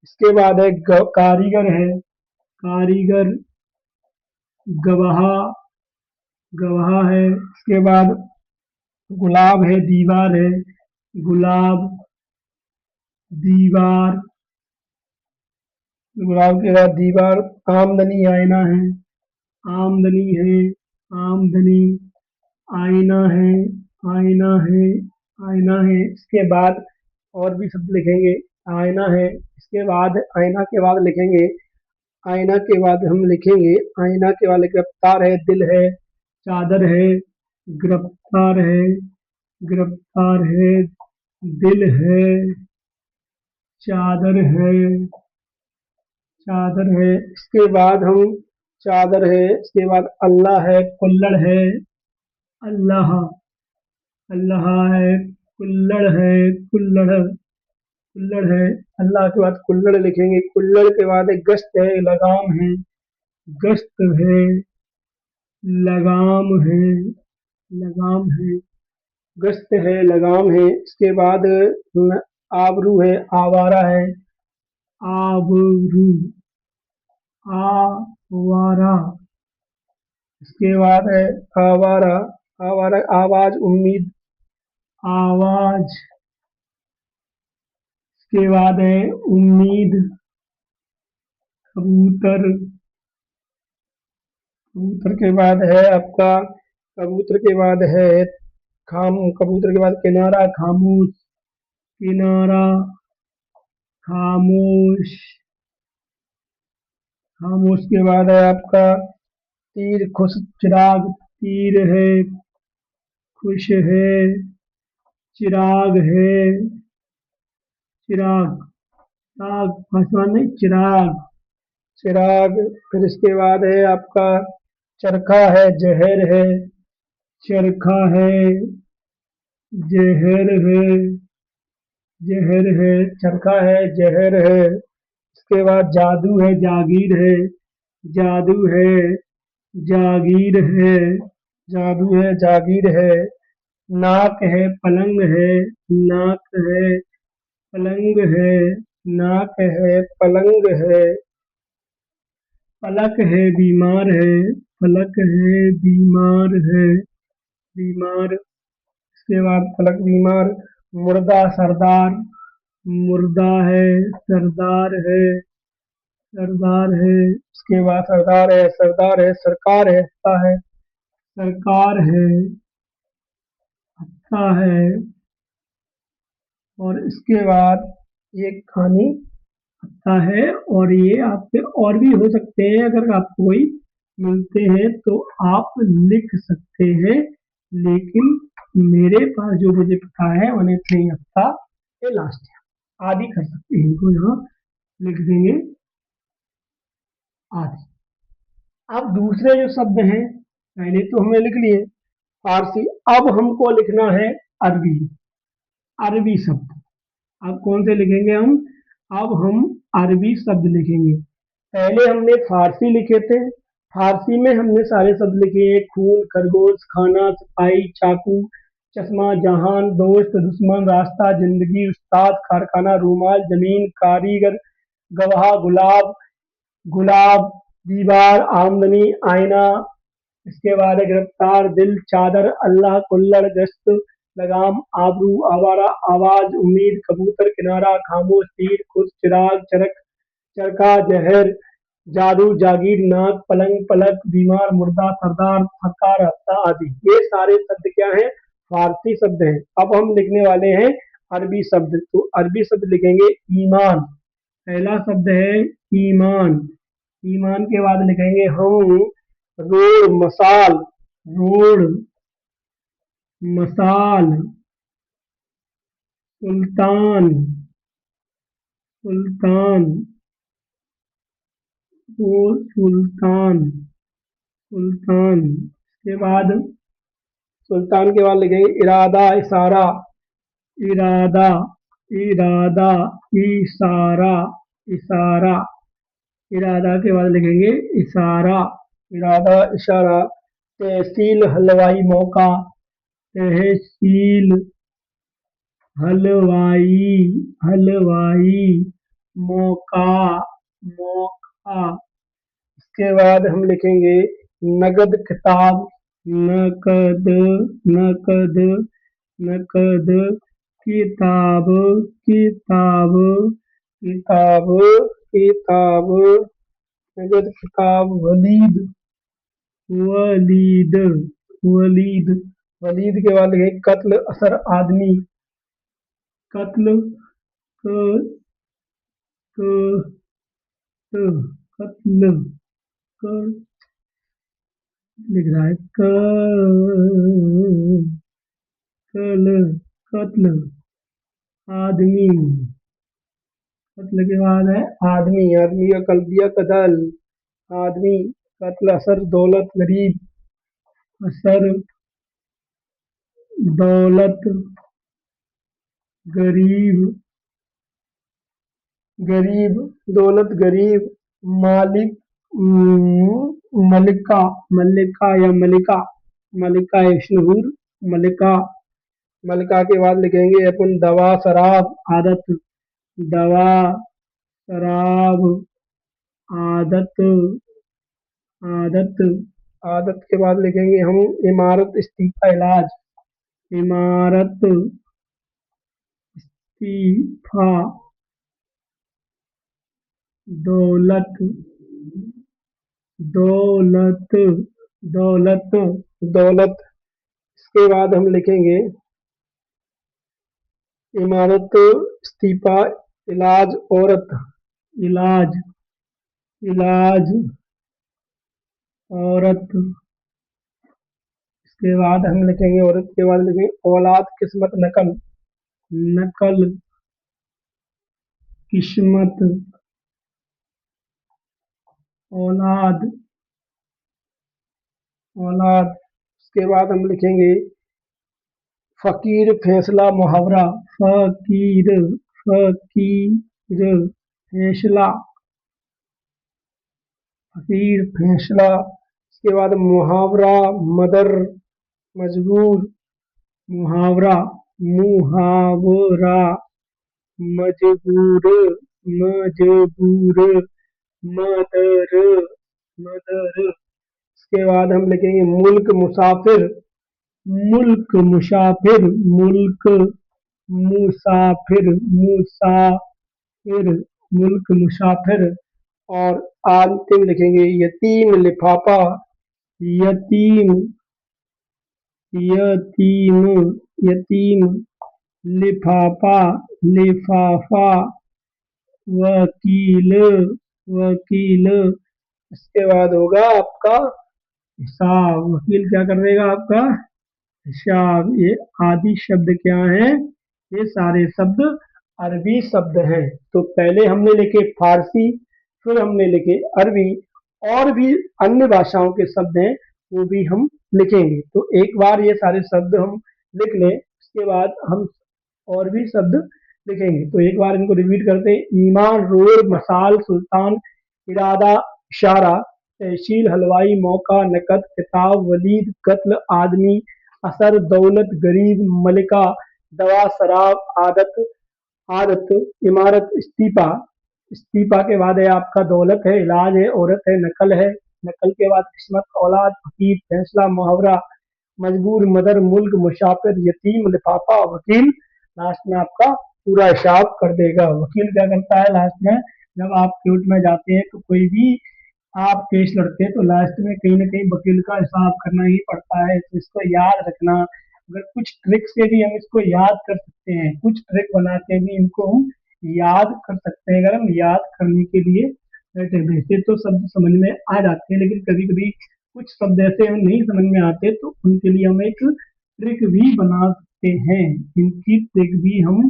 इसके बाद है कारीगर है, कारीगर, गवाह, गवाह है। इसके बाद गुलाब है, दीवार है, गुलाब, दीवार, गुलाब के बाद दीवार। आमदनी आईना है, आमदनी है, आमदनी, आईना है, आईना है, आईना है। इसके बाद और भी शब्द लिखेंगे। आईना है, इसके बाद आईना के बाद लिखेंगे, आईना के बाद हम लिखेंगे, आईना के बाद गिरफ्तार है, दिल है, चादर है, गिरफ्तार है, गिरफ्तार है, दिल है, चादर है, चादर है। इसके बाद हम चादर है, इसके बाद अल्लाह है, कुल्लड़ है, अल्लाह, अल्लाह है, कुल्लड़ है, कुल्लड़, कुल्लड़ है। अल्लाह के बाद कुल्लड़ लिखेंगे। कुल्लड़ के बाद एक गश्त है, लगाम है, गश्त है, लगाम है, लगाम है, गश्त है, लगाम है। इसके बाद आबरू है, आवारा है, आबरू, आवारा। इसके बाद है आवारा, आवारा, आवाज, उम्मीद, आवाज। इसके बाद है उम्मीद, कबूतर, कबूतर के बाद है आपका, कबूतर के बाद है कबूतर के बाद किनारा, खामोश, किनारा, खामोश, खामोश के बाद है आपका तीर, खुश, चिराग, तीर है, खुश है, चिराग है, चिराग, चिराग, आसमान नहीं, चिराग, चिराग। फिर इसके बाद है आपका चरखा है, जहर है, चरखा है, जहर है, जहर है, चरखा है, जहर है। इसके बाद जादू है, जागीर है, जादू है, जागीर है, जादू है, जागीर है। नाक है, पलंग है, नाक है, पलंग है, नाक है, पलंग है। पलक है, बीमार है, पलक है, बीमार है, बीमार। इसके बाद पलक, बीमार। मुर्दा, सरदार, मुर्दा है, सरदार है, सरदार है। इसके बाद सरदार है, सरदार है, सरकार है, है, सरकार है, अच्छा है, और इसके बाद ये कहानी अच्छा है, और ये आपके और भी हो सकते हैं, अगर आपको कोई मिलते हैं तो आप लिख सकते हैं, लेकिन मेरे पास जो मुझे पता है उन्हें इतने ही अच्छा ये लास्ट है, आदि कर सकते हैं, इनको यहाँ लिख देंगे आदि। अब दूसरे जो शब्द हैं, पहले तो हमने लिख लिए फारसी, अब हमको लिखना है अरबी, अरबी शब्द। अब कौन से लिखेंगे हम? अब हम अरबी शब्द लिखेंगे। पहले हमने फारसी लिखे थे, फारसी में हमने सारे शब्द लिखे हैं, खून, खरगोश, खाना, सफाई, चाकू, चश्मा, जहान, दोस्त, दुश्मन, रास्ता, जिंदगी, उस्ताद, कारखाना, रूमाल, जमीन, कारीगर, गवाह, गुलाब, गुलाब, दीवार, आमदनी, आईना, इसके बाद है गिरफ्तार, दिल, चादर, अल्लाह, कुल्लड़, गश्त, लगाम, आबरू, आवारा, आवाज, उम्मीद, कबूतर, किनारा, खामोश, तीर, खुद, चिराग, चरक, चरखा, जहर, जादू, जागीर, नाक, पलंग, पलक, बीमार, मुर्दा, सरदार, थका, रहता आदि। ये सारे शब्द क्या हैं? फारसी शब्द हैं। अब हम लिखने वाले हैं अरबी शब्द, तो अरबी शब्द लिखेंगे ईमान। पहला शब्द है ईमान। ईमान के बाद लिखेंगे हम रोड, मसाल, रोड, मसाल, सुल्तान, सुल्तान, वो सुल्तान, सुल्तान, के बाद सुल्तान के बाद लिखेंगे इरादा, इशारा, इरादा, इरादा, इशारा, इशारा, इरादा के बाद लिखेंगे इशारा, इरादा, इशारा, तहसील, हलवाई, मौका, तहसील, हलवाई, हलवाई, मौका, मौका, इसके बाद हम लिखेंगे नगद, किताब, नकद, नकद, नकद, किताब, किताब, किताब, किताब, नगद, किताब, वलीद, वलीद, वलीद, वलीद के बाद लिखेंगे कत्ल, असर, आदमी, कत्ल, क, क, क, कत्ल, क, लिख रहा है कल, कत्ल, आदमी, कत्ल के बाद है आदमी, आदमी का कल दिया कदल, आदमी, कत्ल, असर, दौलत, गरीब, असर, दौलत, गरीब, गरीब, दौलत, गरीब, मालिक, मलिका, मल्लिका या मलिका, मलिका विष्णुपुर, मलिका, मलिका के बाद लिखेंगे अपन दवा, शराब, आदत, दवा, शराब, आदत, आदत, आदत के बाद लिखेंगे हम इमारत, इस्तीफा, इलाज, इमारत, इस्तीफा, दौलत, दौलत, दौलत, दौलत, इसके बाद हम लिखेंगे इमारत, इस्तीफा, इलाज, औरत, इलाज, इलाज, औरत, इसके बाद हम लिखेंगे औरत के बाद लिखेंगे औलाद, किस्मत, नकल, नकल, किस्मत, औलाद, औलाद, उसके बाद हम लिखेंगे फकीर, फैसला, मुहावरा, फकीर, फकीर, फैसला, फकीर, फैसला, इसके बाद मुहावरा, मदर, मजबूर, मुहावरा, मुहावरा, मजबूर, मजबूर, मदर, मदर, इसके बाद हम लिखेंगे मुल्क, मुसाफिर, मुल्क, मुसाफिर, मुल्क, मुसाफिर, मुसाफिर, मुल्क, मुसाफिर, और अंतिम लिखेंगे यतीम, लिफाफा, यतीम, यतीम, यतीम, लिफाफा, लिफाफा, वकील, वकील। इसके बाद होगा आपका हिसाब। वकील क्या कर देगा आपका हिसाब। ये आदि शब्द क्या है? ये सारे शब्द अरबी शब्द हैं। तो पहले हमने लिखे फारसी, फिर हमने लिखे अरबी, और भी अन्य भाषाओं के शब्द हैं वो भी हम लिखेंगे। तो एक बार ये सारे शब्द हम लिख लें, उसके बाद हम और भी शब्द लिखेंगे। तो एक बार इनको रिपीट करते हैं। ईमान, रोड, मसाल, सुल्तान, इरादा, इशारा, तहसील, हलवाई, मौका, नकद, किताब, वलीद, कत्ल, आदमी, असर, दौलत, गरीब, मलिका, दवा, शराब, आदत, आदत, इमारत, इस्तीफा। इस्तीफा के बाद है आपका दौलत है, इलाज है, औरत है, नकल है। नकल के बाद किस्मत, औलाद, फकीर, फैसला, मुहावरा, मजबूर, मदर, मुल्क, मुसाफिर, यतीम, लिफाफा, वकील। लास्ट में आपका पूरा हिसाब कर देगा। वकील क्या करता है लास्ट में? जब आप कोर्ट में जाते हैं तो कोई भी आप केस लड़ते हैं तो लास्ट में कहीं ना कहीं वकील का हिसाब करना ही पड़ता है। तो इसको याद रखना। अगर कुछ ट्रिक से भी हम इसको याद कर सकते हैं, कुछ ट्रिक बना के भी इनको हम याद कर सकते हैं, अगर हम याद करने के लिए बैठे। वैसे तो शब्द समझ में आ जाते हैं, लेकिन कभी कभी कुछ शब्द ऐसे हम नहीं समझ में आते, तो उनके लिए हम एक ट्रिक भी बना सकते हैं। इनकी ट्रिक भी हम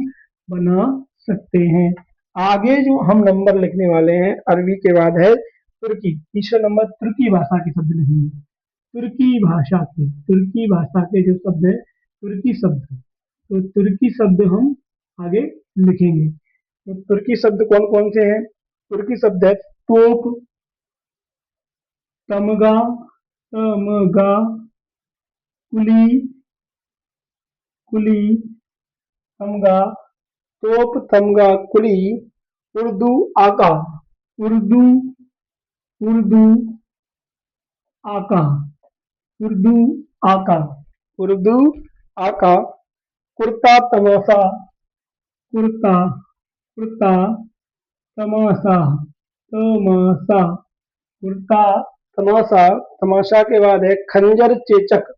बना सकते हैं। आगे जो हम नंबर लिखने वाले हैं अरबी के बाद है तुर्की। तीसरा नंबर तुर्की भाषा के शब्द लिखेंगे। तुर्की भाषा के जो शब्द है, तुर्की शब्द, तो तुर्की शब्द हम आगे लिखेंगे। तो तुर्की शब्द कौन कौन से हैं? तुर्की शब्द है तोप, तमगा, तमगा, कुली, कुली, तमगा, तोप, तमगा, कुली, उर्दू, आका, उर्दू, उर्दू, आका, उर्दू, आका, उर्दू, आका, कुर्ता, तमाशा, कुर्ता, कुर्ता, तमाशा, तमाशा, कुर्ता, तमाशा। तमाशा के बाद है खंजर, चेचक,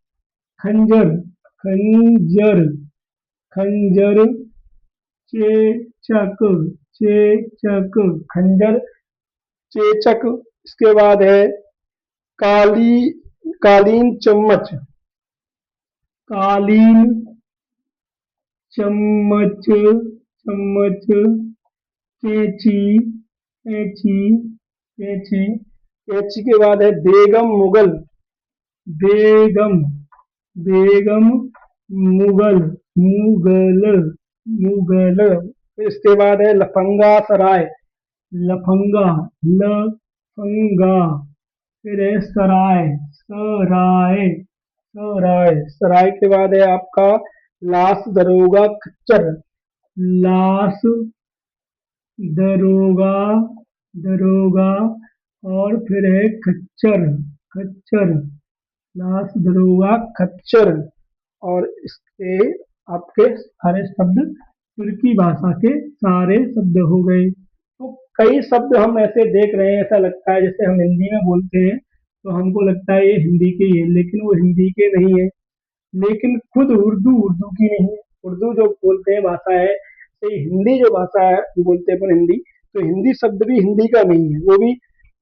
खंजर, खंजर, खंजर, चेचक, चेचक, खंजर, चेचक। इसके बाद है काली, कालीन, चम्मच, कालीन, चम्मच, चम्मच, कैंची, कैंची, कैंची। कैंची के बाद है बेगम, मुगल, बेगम, बेगम, मुगल, मुगल, मुगल। इसके बाद है लफंगा, सराय, लफंगा, लफंगा। फिर है सराय, सराय, सराय। सराय के बाद है आपका लाश, दरोगा, खच्चर, लाश, दरोगा, दरोगा, और फिर है खच्चर, खच्चर, लाश, दरोगा, खच्चर। और इसके आपके सारे शब्द तुर्की भाषा के सारे शब्द हो गए। तो कई शब्द हम ऐसे देख रहे हैं, ऐसा लगता है जैसे हम हिंदी में बोलते हैं तो हमको लगता है ये हिंदी के ही है, लेकिन वो हिंदी के नहीं है। लेकिन खुद उर्दू उर्दू की नहीं है। उर्दू जो बोलते हैं भाषा है, तो हिंदी जो भाषा है बोलते हैं अपन हिंदी, तो हिंदी शब्द भी हिंदी का नहीं है, वो भी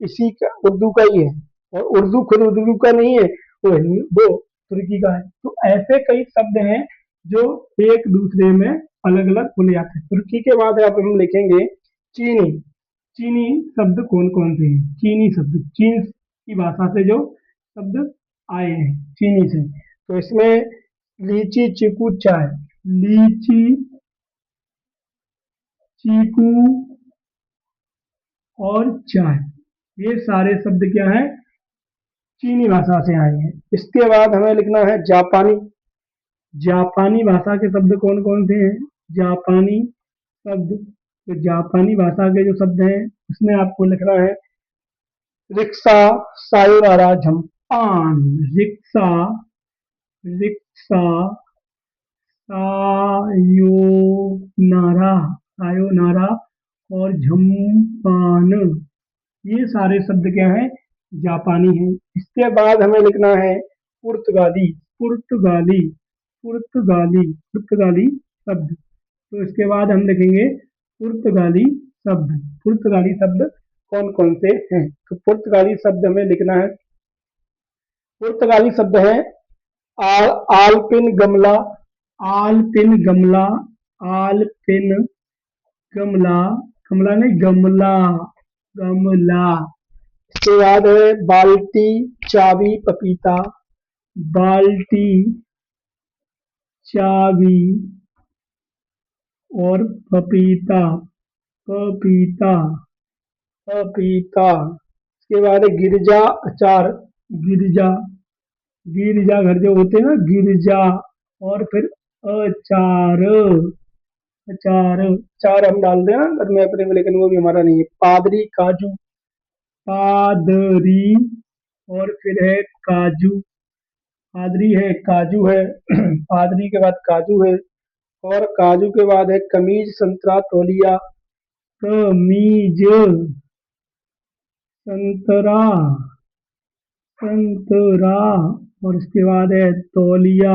इसी का उर्दू का ही है। और उर्दू खुद उर्दू का नहीं है, वो तुर्की का है। तो ऐसे कई शब्द हैं जो एक दूसरे में अलग अलग बोले जाते हैं। तुर्की के बाद अब हम लिखेंगे चीनी। चीनी शब्द कौन कौन से हैं? चीनी शब्द, चीन की भाषा से जो शब्द आए हैं चीनी से। तो इसमें लीची, चीकू, चाय, लीची, चीकू और चाय, ये सारे शब्द क्या है? चीनी भाषा से आए हैं। इसके बाद हमें लिखना है जापानी। जापानी भाषा के शब्द कौन कौन से हैं? जापानी शब्द, तो जापानी भाषा के जो शब्द हैं उसमें आपको लिखना है रिक्शा, सायोनारा, झम्पान, रिक्शा, रिक्शा, सायोनारा, सायोनारा और झम्पान। ये सारे शब्द क्या हैं? जापानी हैं। इसके बाद हमें लिखना है पुर्तगाली। पुर्तगाली, पुर्तगाली, पुर्तगाली शब्द। तो इसके बाद हम लिखेंगे पुर्तगाली शब्द। पुर्तगाली शब्द कौन कौन से हैं? तो पुर्तगाली शब्द हमें लिखना है। पुर्तगाली शब्द है आलपिन गमला, आलपिन गमला, आलपिन गमला, गमला नहीं गमला, गमला। इसके बाद है बाल्टी, चाबी, पपीता, बाल्टी, चाबी और पपीता, पपीता, पपीता। इसके बाद है गिरजा, अचार, गिरजा, गिरजा घर जो होते हैं ना, गिरजा। और फिर अचार, अचार, अचार हम डालते हैं ना घर में अपने में, लेकिन वो भी हमारा नहीं है। पादरी, काजू, पादरी और फिर है काजू, पादरी है, काजू है, पादरी के बाद काजू है। और काजू के बाद है कमीज, संतरा, तौलिया, कमीज, संतरा, संतरा। और इसके बाद है तौलिया,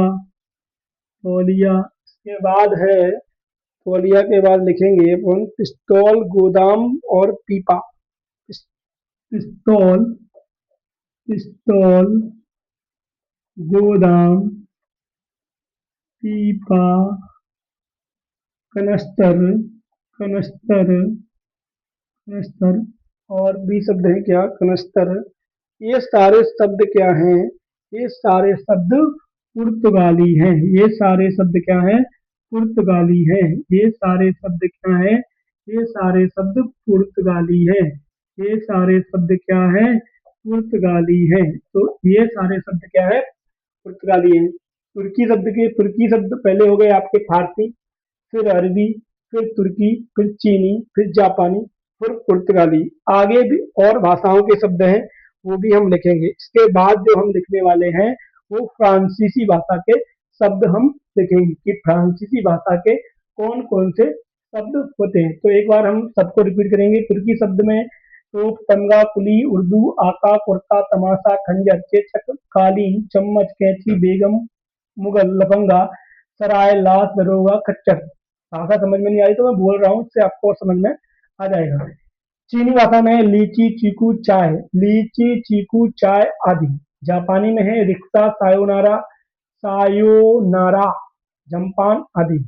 तौलिया। इसके बाद है तौलिया के बाद लिखेंगे अपन पिस्तौल, गोदाम और पीपा। पिस्तौल, पिस्तौल, गोदाम, पीपा, कनस्तर, कनस्तर, कनस्तर। और भी शब्द है क्या? कनस्तर। ये सारे शब्द क्या हैं? ये सारे शब्द पुर्तगाली हैं। ये सारे शब्द क्या हैं? पुर्तगाली हैं। ये सारे शब्द क्या हैं? ये सारे शब्द पुर्तगाली हैं। ये सारे शब्द क्या हैं? पुर्तगाली हैं। तो ये सारे शब्द क्या है? पुर्तगाली हैं। तुर्की शब्द पहले हो गए आपके फारसी, फिर अरबी, फिर तुर्की, फिर चीनी, फिर जापानी, फिर पुर्तगाली। आगे भी और भाषाओं के शब्द हैं, वो भी हम लिखेंगे। इसके बाद जो हम लिखने वाले हैं वो फ्रांसीसी भाषा के शब्द हम लिखेंगे कि फ्रांसीसी भाषा के कौन कौन से शब्द होते हैं। तो एक बार हम सबको रिपीट करेंगे। तुर्की शब्द में तोप, तमगा, कुली, उर्दू, आका, कुर्ता, तमाशा, खंजर, चेचक, कालीन, चम्मच, कैंची, बेगम, मुगल, लफंगा, सराय, लाश, दरोगा, खच्चर। भाषा समझ में नहीं आई तो मैं बोल रहा हूँ, इससे आपको और समझ में आ जाएगा। चीनी भाषा में है लीची, चीकू, चाय, लीची, चीकू, चाय आदि। जापानी में है रिक्शा, सायोनारा, सायोनारा, जम्पान आदि।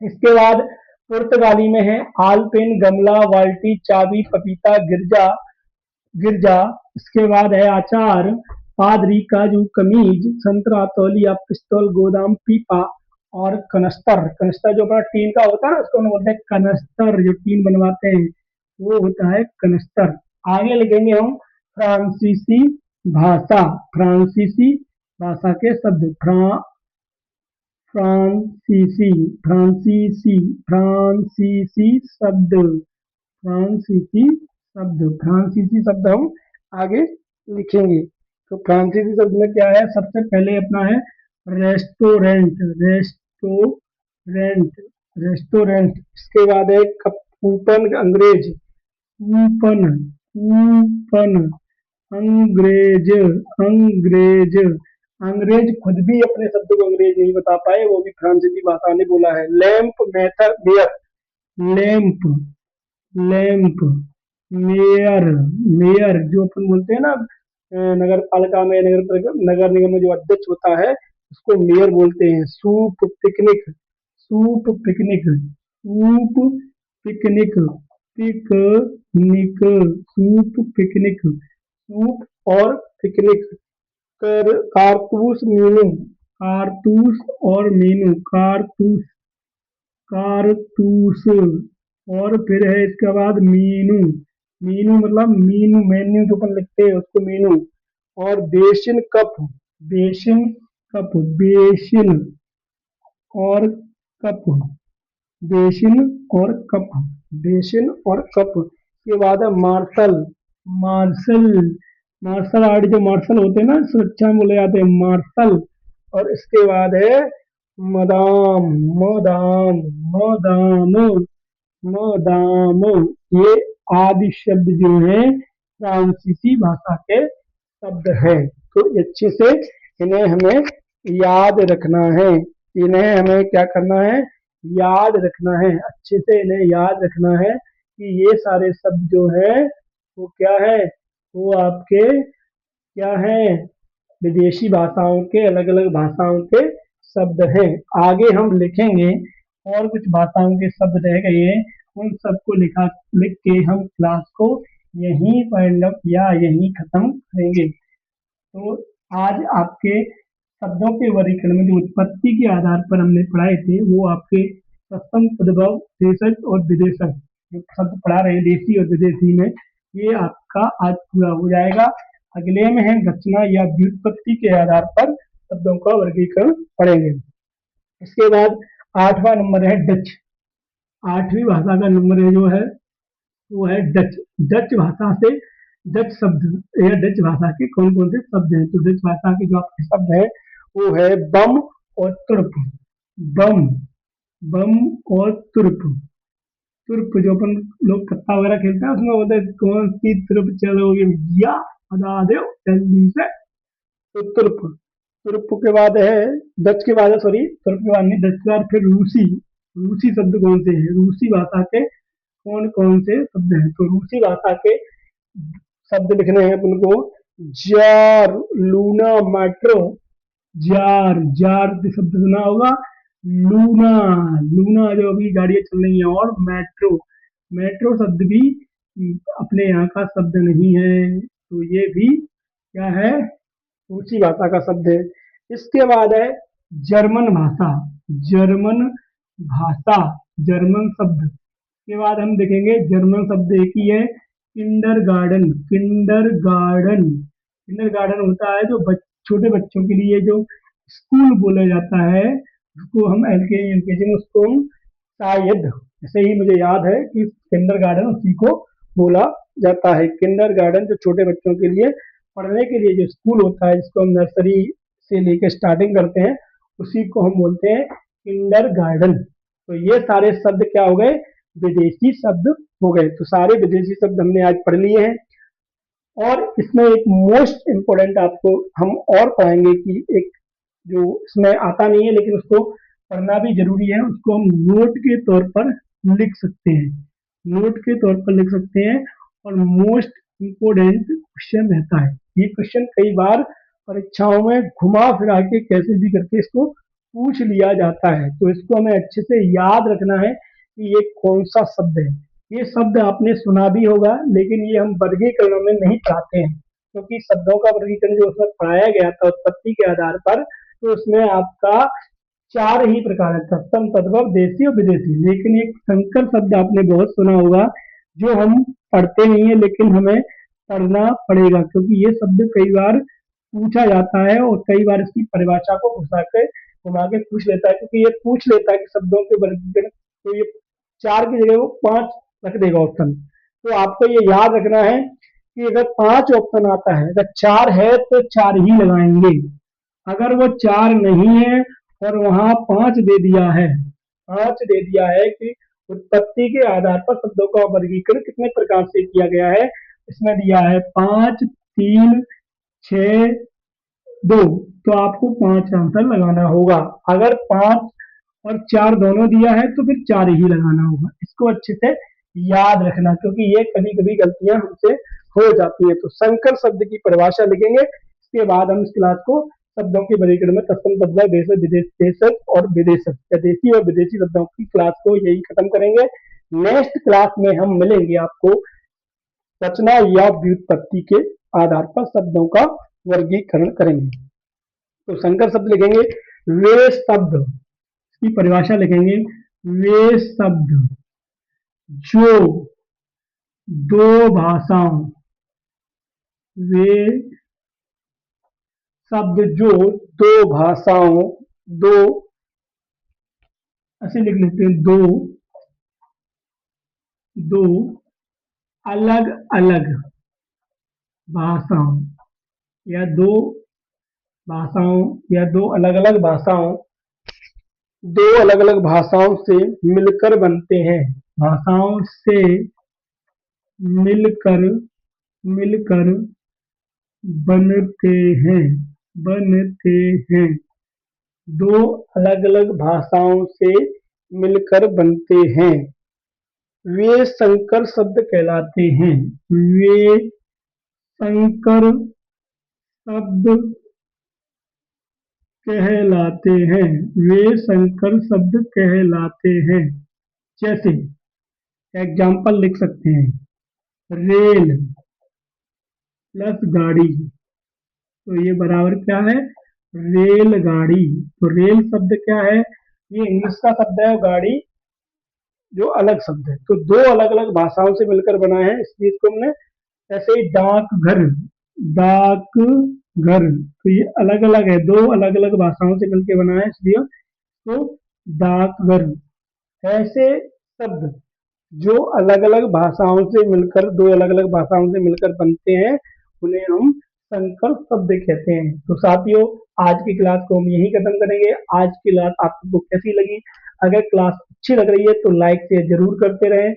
इसके बाद पुर्तगाली में है आलपेन, गमला, बाल्टी, चाबी, पपीता, गिरजा, गिरजा। इसके बाद है अचार, पादरी, काजू, कमीज, संतरा, तौलिया, पिस्तौल, गोदाम, पीपा और कनस्तर। कनस्तर जो अपना टीन का होता है ना, उसको हम बोलते हैं कनस्तर, जो टीन बनवाते हैं वो होता है कनस्तर। आगे लिखेंगे हम फ्रांसीसी भाषा। फ्रांसीसी भाषा के शब्द फ्रांसीसी, फ्रांसीसी, फ्रांसीसी शब्द, फ्रांसीसी शब्द, फ्रांसीसी शब्द हम आगे लिखेंगे। तो फ्रांसीसी शब्द में क्या है? सबसे पहले अपना है रेस्टोरेंट, रेस्टोरेंट, रेस्टोरेंट। इसके बाद है कूपन, अंग्रेज, कूपन, कूपन, अंग्रेज, अंग्रेज। अंग्रेज खुद भी अपने शब्द को अंग्रेज नहीं बता पाए, वो भी फ्रांसीसी भाषा ने बोला है। लैंप, मेथर, mayor, lamp, lamp, mayor, mayor जो अपन बोलते हैं ना, नगर पालिका में, नगर निगम में जो अध्यक्ष होता है उसको मेयर बोलते हैं। Soup, picnic, soup, picnic, soup, picnic, picnic, soup, picnic, soup और पिकनिक। कारतूस, मीनू, कारतूस और मीनू, कारतूस, कारतूस। और फिर है इसके बाद मीनू, मीनू मतलब मीनू, मेन्यू जो अपन लिखते हैं उसको मीनू। और basin, cup, basin, cup, basin और कप, बेसिन और कप, बेसिन और कप। के बाद है मार्शल, मार्शल, मार्शल आर्ट जो मार्शल होते हैं ना, सुरक्षा में बोले जाते हैं मार्शल। और इसके बाद है मदाम, मदाम, मदाम, मदाम। ये आदि शब्द जो है फ्रांसीसी भाषा के शब्द हैं। तो अच्छे से इन्हें हमें याद रखना है। इन्हें हमें क्या करना है, याद रखना है, अच्छे से इन्हें याद रखना है कि ये सारे शब्द जो है वो क्या है, वो आपके क्या है, विदेशी भाषाओं के, अलग अलग भाषाओं के शब्द हैं। आगे हम लिखेंगे और कुछ भाषाओं के शब्द रह गए हैं, उन सबको लिख के हम क्लास को यहीं वाइंड अप या यहीं खत्म करेंगे। तो आज आपके शब्दों के वर्गीकरण में जो उत्पत्ति के आधार पर हमने पढ़ाए थे, वो आपके सत्संग, सद्भाव, देशज और विदेशज जो शब्द पढ़ा रहे हैं देसी और विदेशी में, ये आपका आज पूरा हो जाएगा। अगले में है रचना या व्युत्पत्ति के आधार पर शब्दों का वर्गीकरण पढ़ेंगे। इसके बाद 8वां नंबर है डच। 8वीं भाषा का नंबर है जो है वो है डच। डच भाषा से डच शब्द या डच भाषा के कौन कौन से शब्द हैं, तो डच भाषा के जो आपके शब्द हैं वो है बम और तुर्प। बम, बम और तुर्प। तुर्प जो अपन लोग पत्ता वगैरह खेलते हैं उसमें बोलते हैं कौन सी तुर्प चलोगे भैया, बता दो जल्दी से। तो तुर्प, तुर्प के बाद है, डच के बाद है, सॉरी तुर्प के बाद नहीं, डच के बाद फिर रूसी। रूसी शब्द कौन से हैं, रूसी भाषा के कौन कौन से शब्द हैं, तो रूसी भाषा के शब्द लिखने हैं अपन को। Jar, Luna, metro. Jar, jar शब्द सुना होगा। लूना, लूना जो अभी गाड़ियां चल रही हैं, और मेट्रो, मेट्रो शब्द भी अपने यहाँ का शब्द नहीं है, तो ये भी क्या है, रूसी भाषा का शब्द है। इसके बाद है जर्मन भाषा। जर्मन भाषा, जर्मन शब्द के बाद हम देखेंगे जर्मन शब्द एक ही है, Kinder garden. Kinder garden, Kinder garden होता है जो छोटे बच्चों के लिए जो स्कूल बोला जाता है, उसको हम एलकेजी यूकेजी में उसको हम शायद, ऐसे ही मुझे याद है कि किंडर गार्डन उसी को बोला जाता है। किंडर गार्डन जो छोटे बच्चों के लिए पढ़ने के लिए जो स्कूल होता है, जिसको हम नर्सरी से लेकर स्टार्टिंग करते हैं, उसी को हम बोलते हैं किंडर गार्डन। तो ये सारे शब्द क्या हो गए, विदेशी शब्द हो गए। तो सारे विदेशी शब्द हमने आज पढ़ लिए हैं। और इसमें एक मोस्ट इम्पोर्टेंट आपको हम और पढ़ाएंगे कि एक जो इसमें आता नहीं है लेकिन उसको पढ़ना भी जरूरी है, उसको हम नोट के तौर पर लिख सकते हैं, नोट के तौर पर लिख सकते हैं। और मोस्ट इम्पोर्टेंट क्वेश्चन रहता है, ये क्वेश्चन कई बार परीक्षाओं में घुमा फिरा के कैसे भी करके इसको पूछ लिया जाता है, तो इसको हमें अच्छे से याद रखना है कि ये कौन सा शब्द है। ये शब्द आपने सुना भी होगा लेकिन ये हम वर्गीकरणों में नहीं पढ़ाते हैं, क्योंकि शब्दों का वर्गीकरण जो उसमें पढ़ाया गया था उत्पत्ति के आधार पर, तो उसमें आपका 4 ही प्रकार है, तत्सम, तद्भव, देशी और विदेशी। लेकिन एक संकर शब्द आपने बहुत सुना होगा जो हम पढ़ते नहीं है लेकिन हमें पढ़ना पड़ेगा, क्योंकि ये शब्द कई बार पूछा जाता है और कई बार इसकी परिभाषा को घुमा के पूछ लेता है, क्योंकि ये पूछ लेता है कि शब्दों के वर्गीकरण, तो ये 4 की जगह वो 5 रख देगा ऑप्शन। तो आपको ये याद रखना है कि अगर 5 ऑप्शन आता है, अगर 4 है तो 4 ही लगाएंगे, अगर वो 4 नहीं है और वहां 5 दे दिया है, 5 दे दिया है कि उत्पत्ति के आधार पर शब्दों का वर्गीकरण कितने प्रकार से किया गया है, इसमें दिया है 5, 3, 6, 2, तो आपको 5 आंसर लगाना होगा। अगर 5 और 4 दोनों दिया है तो फिर 4 ही लगाना होगा। इसको अच्छे से याद रखना, क्योंकि ये कभी कभी गलतियां हमसे हो जाती है। तो संकर शब्द की परिभाषा लिखेंगे, इसके बाद हम इस क्लास को शब्दों के वर्गीकरण में तत्सम, तद्भव, देशज, देशज और विदेशज या देशी और विदेशी शब्दों की क्लास को यही खत्म करेंगे। नेक्स्ट क्लास में हम मिलेंगे आपको रचना या व्युत्पत्ति के आधार पर शब्दों का वर्गीकरण करेंगे। तो संकर शब्द लिखेंगे, वे शब्द की परिभाषा लिखेंगे, वे शब्द जो दो भाषाओं, वे शब्द जो दो भाषाओं, दो, ऐसे लिख लेते हैं, दो, दो अलग अलग भाषाओं या दो भाषाओं या दो अलग अलग भाषाओं, दो अलग अलग भाषाओं से मिलकर बनते हैं, भाषाओं से मिलकर मिलकर बनते हैं, बनते हैं। दो अलग अलग भाषाओं से मिलकर बनते हैं, वे संकर शब्द कहलाते हैं। वे संकर शब्द कहलाते हैं। वे संकर शब्द कहलाते हैं। जैसे एग्जाम्पल लिख सकते हैं, रेल प्लस गाड़ी, तो ये बराबर क्या है, रेलगाड़ी। तो रेल शब्द क्या है, ये इंग्लिश का शब्द है, और गाड़ी जो अलग शब्द है, तो दो अलग अलग भाषाओं से मिलकर बना है, इसलिए इसको हमने ऐसे ही डाक घर, तो ये अलग अलग है, दो अलग अलग भाषाओं से मिलकर बना है, इसलिए तो डाकघर। ऐसे शब्द जो अलग अलग भाषाओं से मिलकर, दो अलग अलग भाषाओं से मिलकर बनते हैं, उन्हें हम संकर शब्द कहते हैं। तो साथियों, आज की क्लास को हम यही खत्म करेंगे। आज की क्लास आपको कैसी लगी? अगर क्लास अच्छी लग रही है तो लाइक शेयर जरूर करते रहें,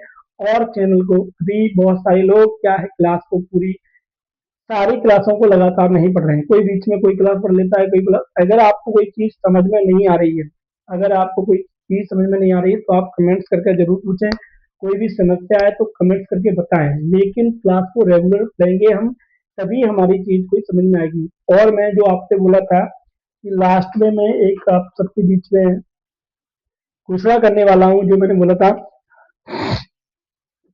और चैनल को, भी बहुत सारे लोग क्या है, क्लास को पूरी सारी क्लासों को लगातार नहीं पढ़ रहे हैं, कोई बीच में कोई क्लास पढ़ लेता है, कोई क्लास। अगर आपको कोई चीज समझ में नहीं आ रही है, अगर आपको कोई चीज समझ में नहीं आ रही है, तो आप कमेंट्स करके जरूर पूछें। कोई भी समस्या है तो कमेंट्स करके बताएं, लेकिन क्लास को रेगुलर लेंगे हम, तभी हमारी चीज कोई समझ में आएगी। और मैं जो आपसे बोला था कि लास्ट में मैं एक आप सबके बीच में घोषणा करने वाला हूँ, जो मैंने बोला था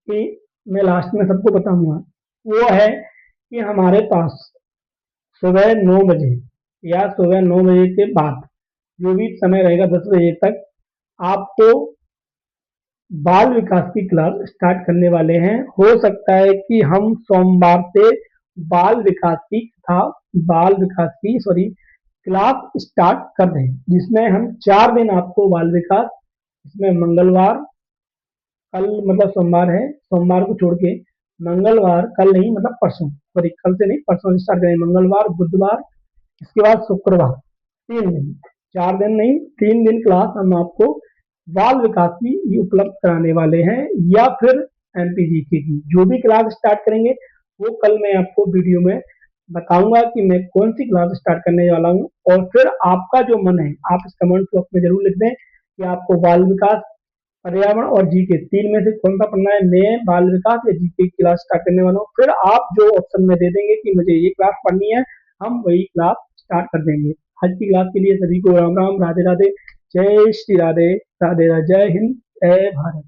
कि मैं लास्ट में सबको बताऊंगा, वो है कि हमारे पास सुबह 9 बजे या सुबह 9 बजे के बाद जो भी समय रहेगा 10 बजे तक, आपको बाल विकास की क्लास स्टार्ट करने वाले हैं। हो सकता है कि हम सोमवार से बाल विकास की तथा बाल विकास की सॉरी क्लास स्टार्ट कर दें, जिसमें हम 4 दिन आपको बाल विकास, इसमें मंगलवार, कल मतलब सोमवार है, सोमवार को छोड़ के मंगलवार, कल नहीं मतलब परसों, सॉरी कल से नहीं परसों से स्टार्ट करें, मंगलवार, बुधवार, इसके बाद शुक्रवार, 3 दिन, 4 दिन नहीं, 3 दिन क्लास हम आपको बाल विकास की उपलब्ध कराने वाले हैं, या फिर एमपीजीके की जो भी क्लास स्टार्ट करेंगे, वो कल मैं आपको वीडियो में बताऊंगा कि मैं कौन सी क्लास स्टार्ट करने वाला हूँ। और फिर आपका जो मन है, आप इस कमेंट बॉक्स में जरूर लिख दें कि आपको बाल विकास, पर्यावरण और जीके, तीन में से कौन सा पढ़ना है। मैं बाल विकास या जीके की क्लास स्टार्ट करने वाला हूँ, फिर आप जो ऑप्शन में दे देंगे कि मुझे ये क्लास पढ़नी है, हम वही क्लास स्टार्ट कर देंगे। आज की क्लास के लिए सभी को राम राम, राधे राधे, जय श्री राधे, राधे राधे, जय हिंद, जय भारत।